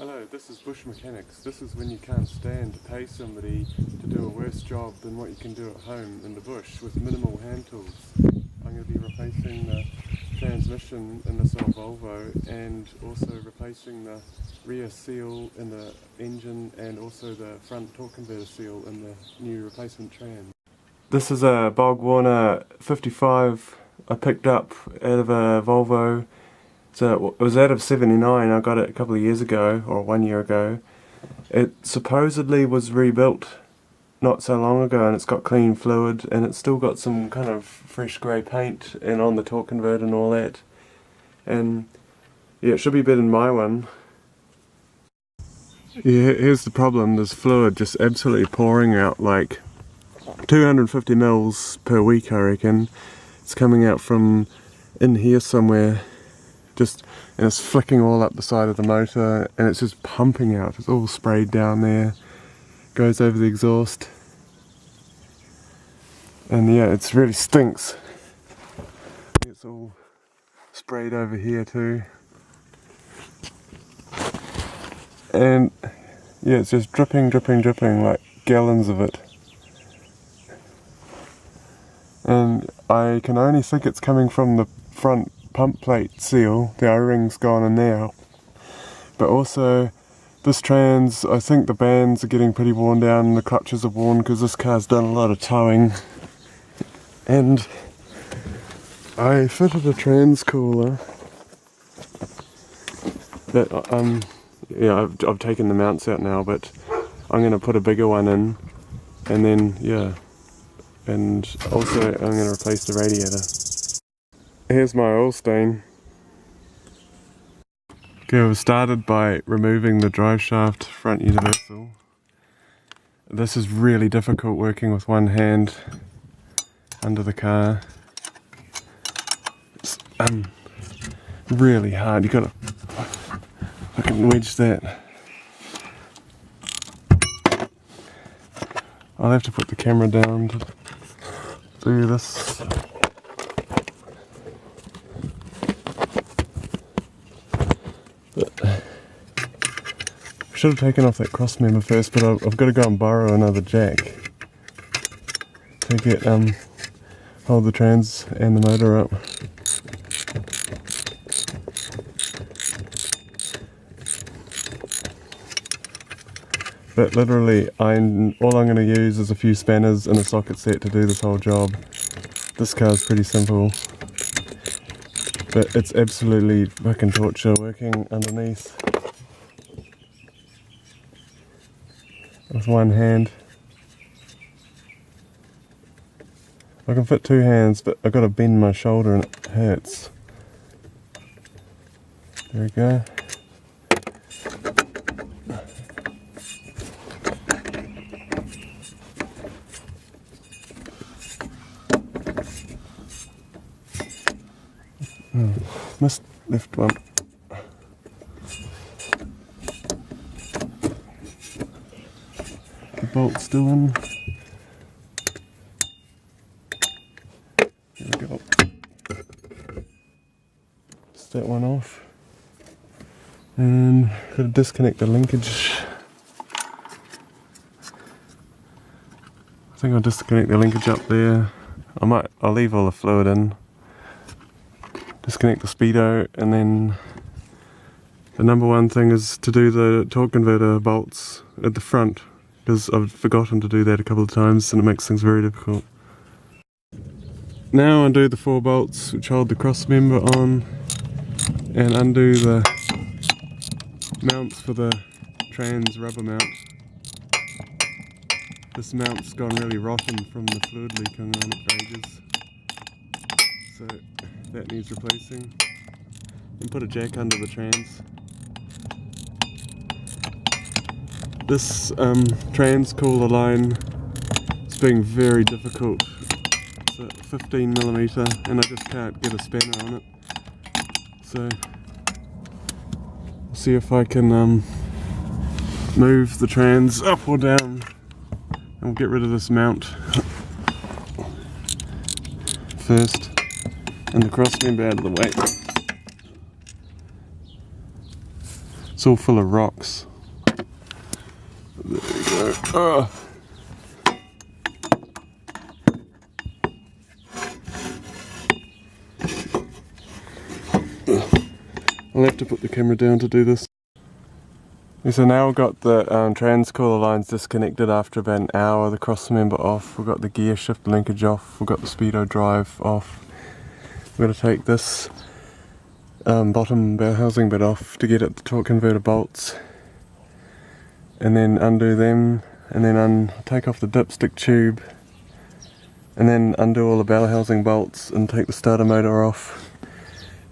Hello, this is Bush Mechanics. This is when you can't stand to pay somebody to do a worse job than what you can do at home in the bush with minimal hand tools. I'm going to be replacing the transmission in this old Volvo and also replacing the rear seal in the engine and also the front torque converter seal in the new replacement Trans. This is a Bog Warner 55 I picked up out of a Volvo. So it was out of 79, I got it a couple of years ago, or 1 year ago. It supposedly was rebuilt not so long ago and it's got clean fluid and it's still got some kind of fresh grey paint and on the torque converter and all that. And yeah, it should be better than my one. Yeah, here's the problem, there's fluid just absolutely pouring out, like 250 mils per week I reckon. It's coming out from in here somewhere. And it's flicking all up the side of the motor and it's just pumping out. It's all sprayed down there, goes over the exhaust, and yeah, it really stinks. It's all sprayed over here too, and yeah, it's just dripping like gallons of it, and I can only think it's coming from the front pump plate seal. The O-ring's gone in there, but also this trans, I think the bands are getting pretty worn down and the clutches are worn because this car's done a lot of towing. And I fitted a trans cooler that yeah, I've taken the mounts out now, but I'm going to put a bigger one in, and then yeah, and also I'm going to replace the radiator. Here's my oil stain. Okay, we started by removing the drive shaft front universal. This is really difficult working with one hand under the car. It's really hard. You gotta fucking wedge that. I'll have to put the camera down to do this. Should have taken off that cross member first, but I've got to go and borrow another jack to get hold the trans and the motor up. But literally, all I'm going to use is a few spanners and a socket set to do this whole job. This car's pretty simple, but it's absolutely fucking torture working underneath with one hand. I can fit two hands, but I've got to bend my shoulder and it hurts. There we go. Missed left one. The bolt's still in. There we go. Just that one off. And got to disconnect the linkage. I think I'll disconnect the linkage up there. I'll leave all the fluid in. Disconnect the speedo, and then the number one thing is to do the torque converter bolts at the front, because I've forgotten to do that a couple of times and it makes things very difficult. Now undo the 4 bolts which hold the cross member on, and undo the mounts for the trans rubber mount. This mount's gone really rotten from the fluid leaking on it for ages, so that needs replacing. And put a jack under the trans. This trans cooler line is being very difficult. It's a 15mm and I just can't get a spanner on it. So I'll see if I can move the trans up or down, and we'll get rid of this mount first. And the cross member out of the way. It's all full of rocks. There we go. I'll have to put the camera down to do this. So now we've got the transcooler lines disconnected after about an hour, the cross member off, we've got the gear shift linkage off, we've got the speedo drive off. We've got to take this bottom bell housing bit off to get at the torque converter bolts, and then undo them, and then take off the dipstick tube, and then undo all the bell housing bolts and take the starter motor off,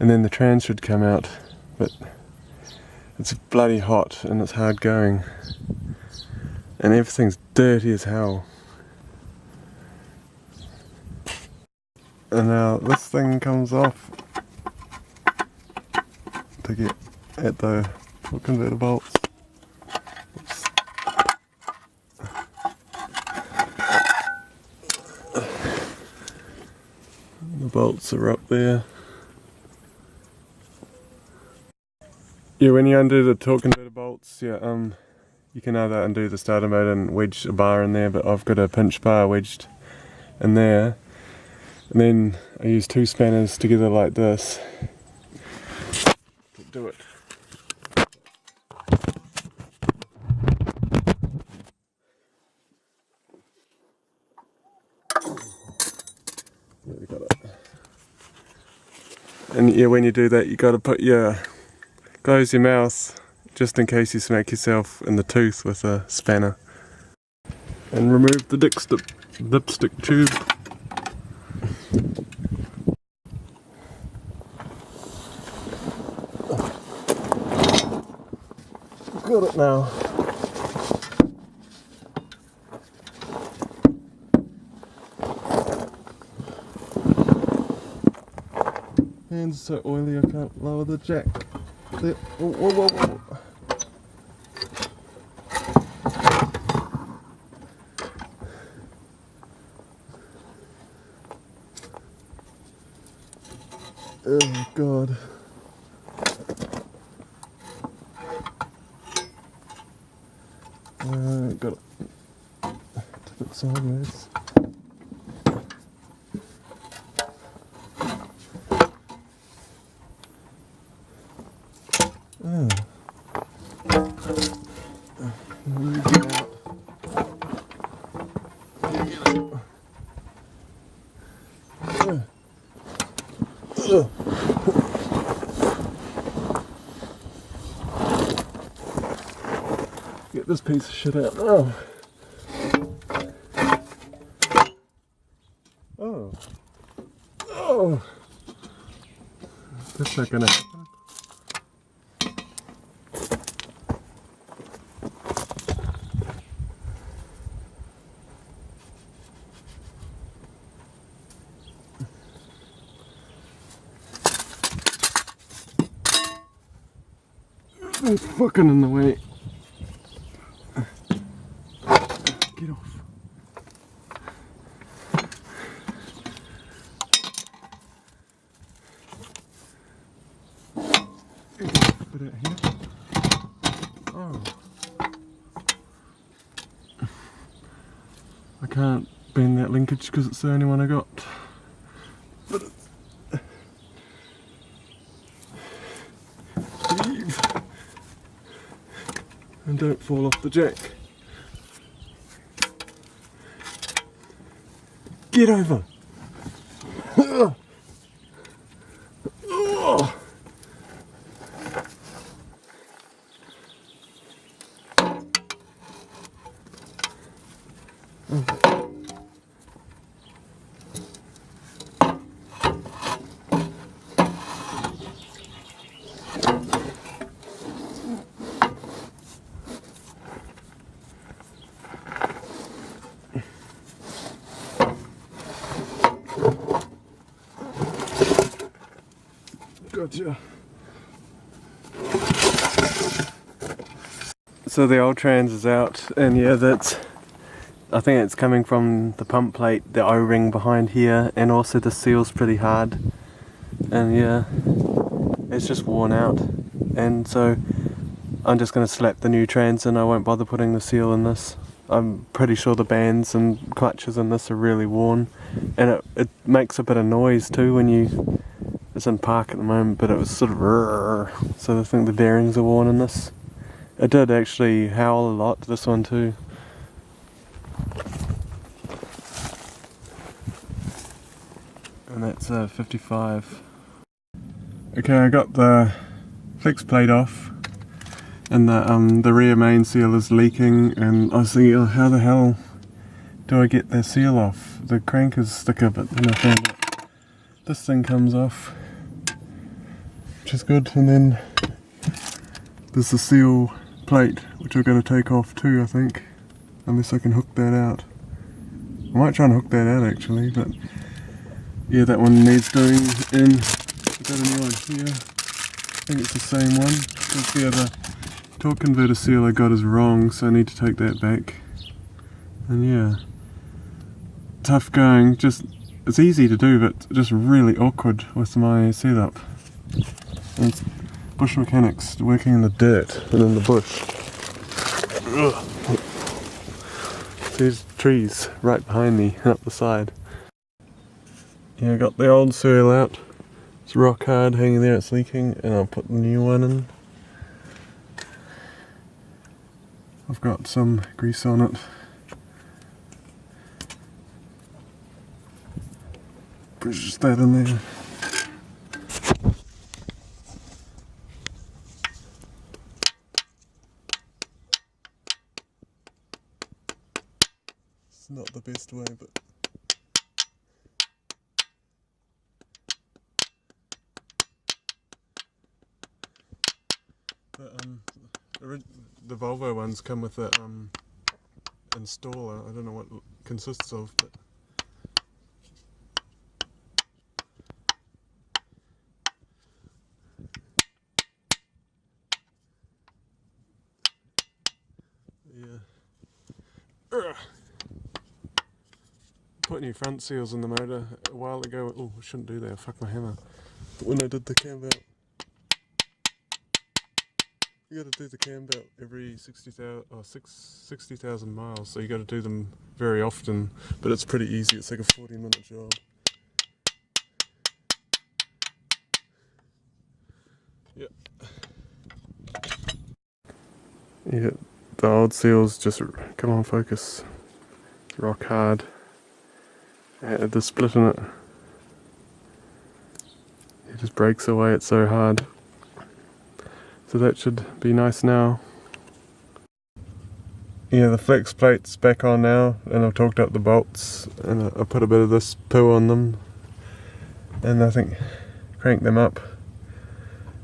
and then the trans should come out. But it's bloody hot and it's hard going, and everything's dirty as hell. And now this thing comes off to get at the torque converter bolts. Oops. The bolts are up there. Yeah, when you undo the torque converter bolts, you can either undo the starter motor and wedge a bar in there, but I've got a pinch bar wedged in there. And then I use 2 spanners together like this to do it. There we got it. And yeah, when you do that, you got to close your mouth just in case you smack yourself in the tooth with a spanner. And remove the dipstick tube. Got it now. Hands are so oily I can't lower the jack. There. Whoa, whoa, whoa, whoa. Oh God. Got it. Took it sideways. Oh. Get this piece of shit out now. Oh. Oh. That's not gonna happen. It's fucking in the way. Get off. Put it here. Oh. I can't bend that linkage because it's the only one I got. But Steve. And don't fall off the jack. Get over! Gotcha. So the old trans is out, and yeah, I think it's coming from the pump plate, the O-ring behind here, and also the seal's pretty hard, and yeah, it's just worn out. And so I'm just going to slap the new trans in. I won't bother putting the seal in this. I'm pretty sure the bands and clutches in this are really worn, and it makes a bit of noise too when you... It's in park at the moment, but it was sort of so I think the bearings are worn in this. It did actually howl a lot, this one too. And that's 55. Okay, I got the flex plate off, and the rear main seal is leaking, and I was thinking, oh, how the hell do I get the seal off? The crank is thicker, but then I found it. This thing comes off, which is good, and then there's the seal plate, which I've got to take off too, I think, unless I can hook that out. I might try and hook that out actually, but yeah, that one needs doing in. I've got a new one here. I think it's the same one. Because yeah, the torque converter seal I got is wrong, so I need to take that back. And yeah, tough going. Just it's easy to do, but just really awkward with my setup. And it's bush mechanics working in the dirt and in the bush. Ugh. There's trees right behind me and up the side. Yeah, I got the old seal out. It's rock hard hanging there, it's leaking, and I'll put the new one in. I've got some grease on it. Push that in there. It's not the best way, but the Volvo ones come with a installer. I don't know what it consists of, but yeah. Put new front seals in the motor a while ago. Oh, I shouldn't do that. I fucked my hammer. But when I did the cam belt, you got to do the cam belt every 60,000 miles, so you got to do them very often, but it's pretty easy. It's like a 40-minute job. Yeah. Yeah, the old seals just, come on, focus, rock hard. The split in it, it just breaks away, it's so hard. So that should be nice now. Yeah, the flex plate's back on now, and I've torqued up the bolts, and I put a bit of this poo on them, and I think crank them up.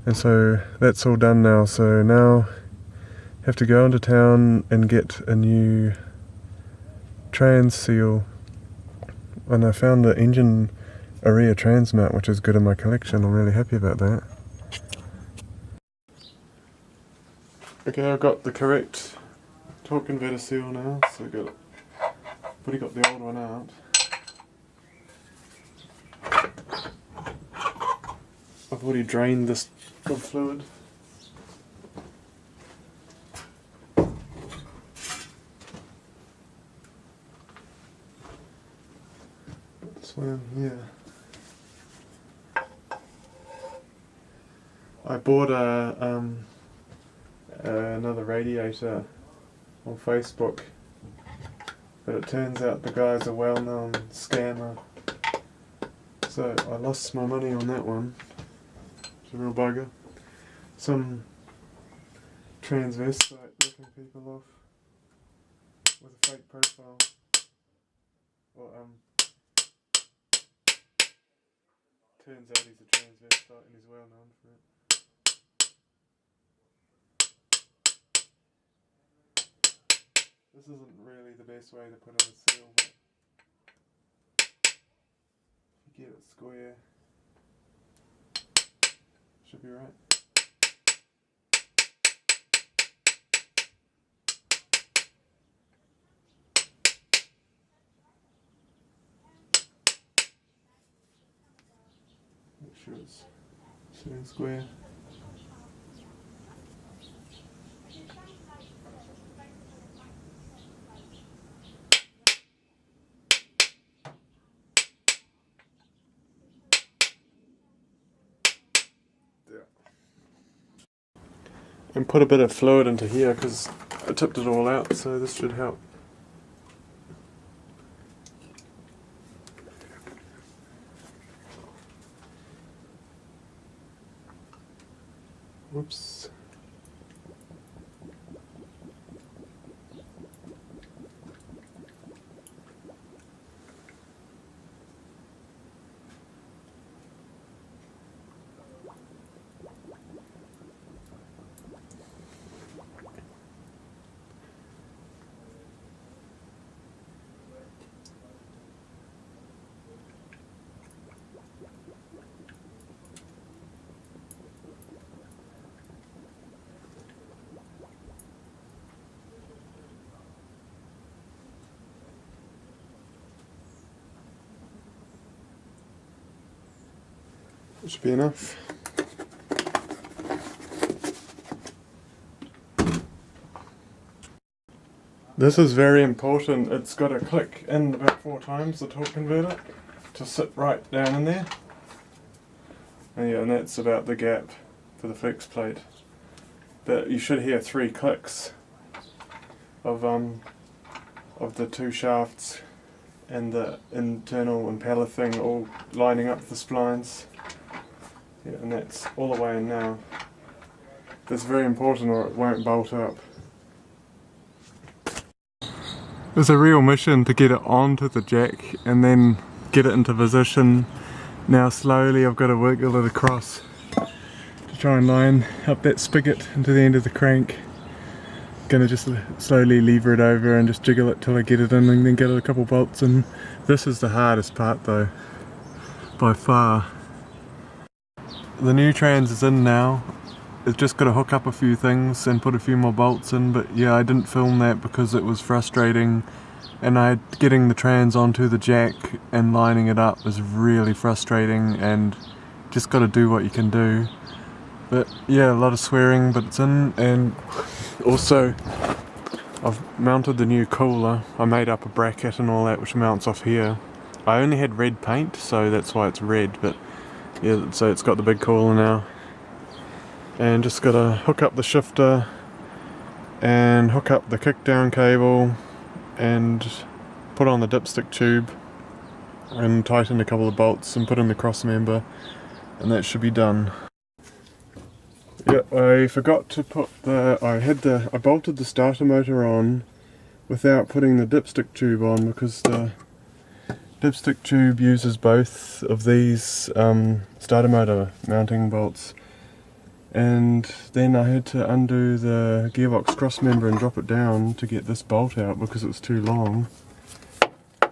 And so that's all done now, so now I have to go into town and get a new trans seal. And I found the engine area trans mount, which is good in my collection. I'm really happy about that. Okay, I've got the correct torque converter seal now, so I've already got the old one out. I've already drained this good fluid. This one, yeah. I bought another radiator on Facebook, but it turns out the guy's a well-known scammer, so I lost my money on that one. It's a real bugger. Some transvestite ripping people off with a fake profile. Well, turns out he's a transvestite and he's well known for it. This isn't really the best way to put in a seal, but if you get it square, should be right. Make sure it's sitting square. and put a bit of fluid into here because I tipped it all out, so this should help. Whoops. That should be enough. This is very important. It's got to click in about 4 times, the torque converter, to sit right down in there. And yeah, and that's about the gap for the fixed plate. But you should hear 3 clicks of the 2 shafts and the internal impeller thing all lining up the splines. Yeah, and that's all the way in now. That's very important or it won't bolt up. It's a real mission to get it onto the jack and then get it into position. Now slowly I've got to wiggle it across to try and line up that spigot into the end of the crank. Gonna just slowly lever it over and just jiggle it till I get it in and then get a couple bolts in. This is the hardest part though, by far. The new trans is in now. It's just got to hook up a few things and put a few more bolts in, but yeah, I didn't film that because it was frustrating, and getting the trans onto the jack and lining it up is really frustrating, and just got to do what you can do. But yeah, a lot of swearing, but it's in. And also I've mounted the new cooler. I made up a bracket and all that which mounts off here. I only had red paint, so that's why it's red, but yeah, so it's got the big cooler now. And just gotta hook up the shifter and hook up the kickdown cable and put on the dipstick tube and tighten a couple of bolts and put in the cross member, and that should be done. Yeah, I forgot to put I bolted the starter motor on without putting the dipstick tube on because the dipstick tube uses both of these starter motor mounting bolts. And then I had to undo the gearbox cross member and drop it down to get this bolt out because it was too long.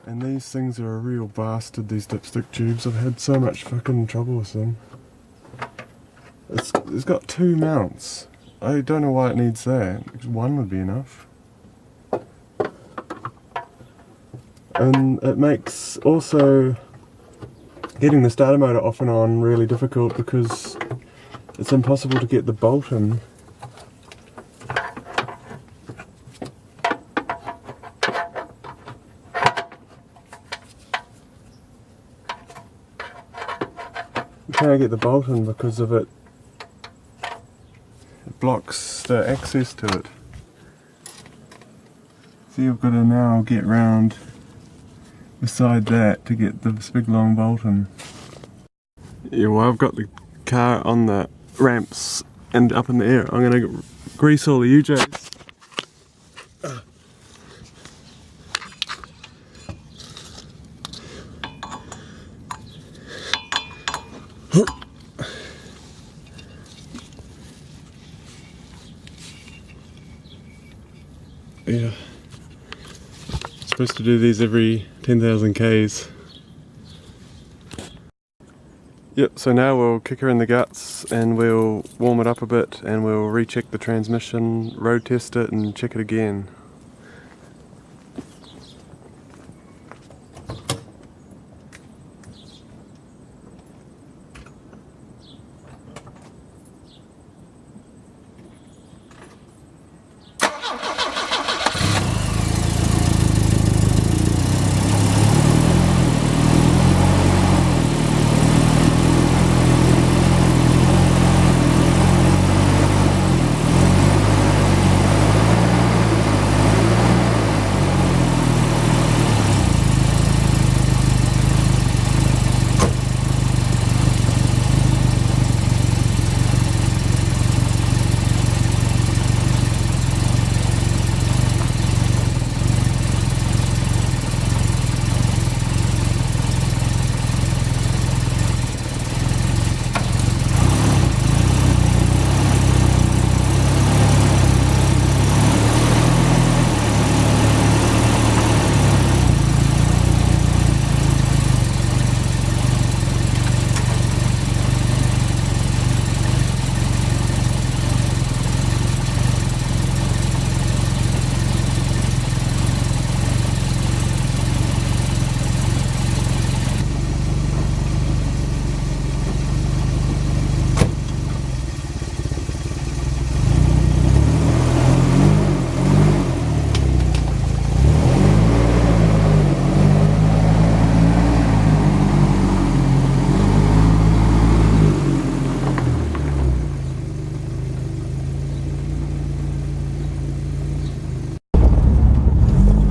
And these things are a real bastard, these dipstick tubes. I've had so much fucking trouble with them. It's got 2 mounts. I don't know why it needs that. 1 would be enough. And it makes also getting the starter motor off and on really difficult because it's impossible to get the bolt in. You can't get the bolt in because of it. It blocks the access to it. So you've got to now get round beside that to get this big long bolt in. Yeah, well, I've got the car on the ramps and up in the air. I'm going to grease all the UJs. Yeah. Supposed to do these every 10,000 Ks. Yep, so now we'll kick her in the guts and we'll warm it up a bit and we'll recheck the transmission, road test it and check it again.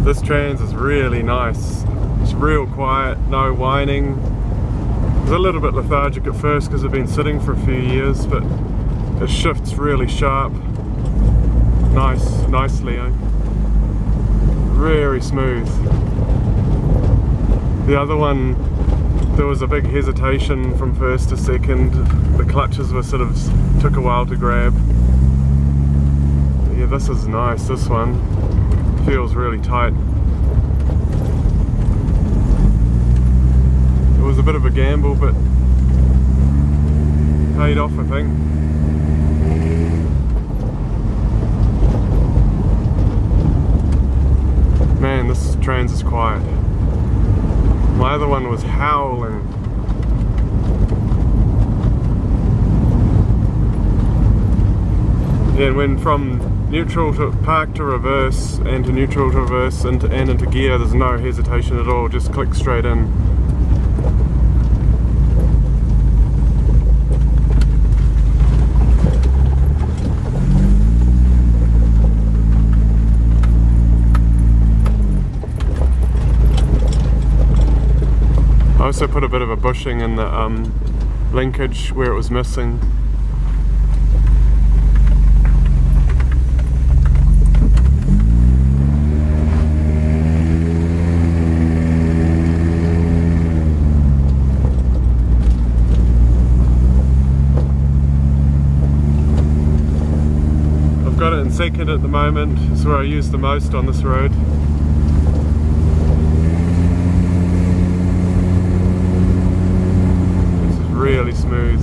This trans is really nice. It's real quiet, no whining. It was a little bit lethargic at first because I've been sitting for a few years, but it shifts really sharp. Nicely, eh? Very smooth. The other one, there was a big hesitation from first to second. The clutches were sort of, took a while to grab. Yeah, this is nice, this one. Feels really tight. It was a bit of a gamble, but paid off, I think. Man, this trans is quiet. My other one was howling. Yeah, and when from neutral to park to reverse and to neutral to reverse and into gear, there's no hesitation at all, just click straight in. I also put a bit of a bushing in the linkage where it was missing. I've got it in second at the moment. It's where I use the most on this road. Really smooth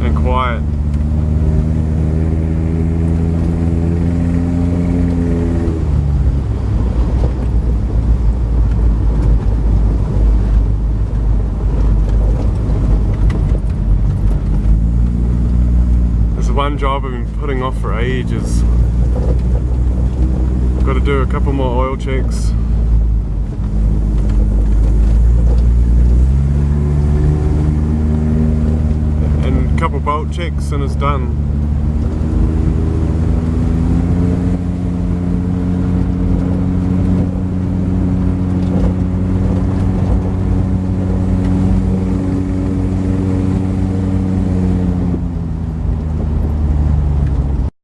and quiet. There's one job I've been putting off for ages. Got to do a couple more oil checks. Couple bolt checks and it's done.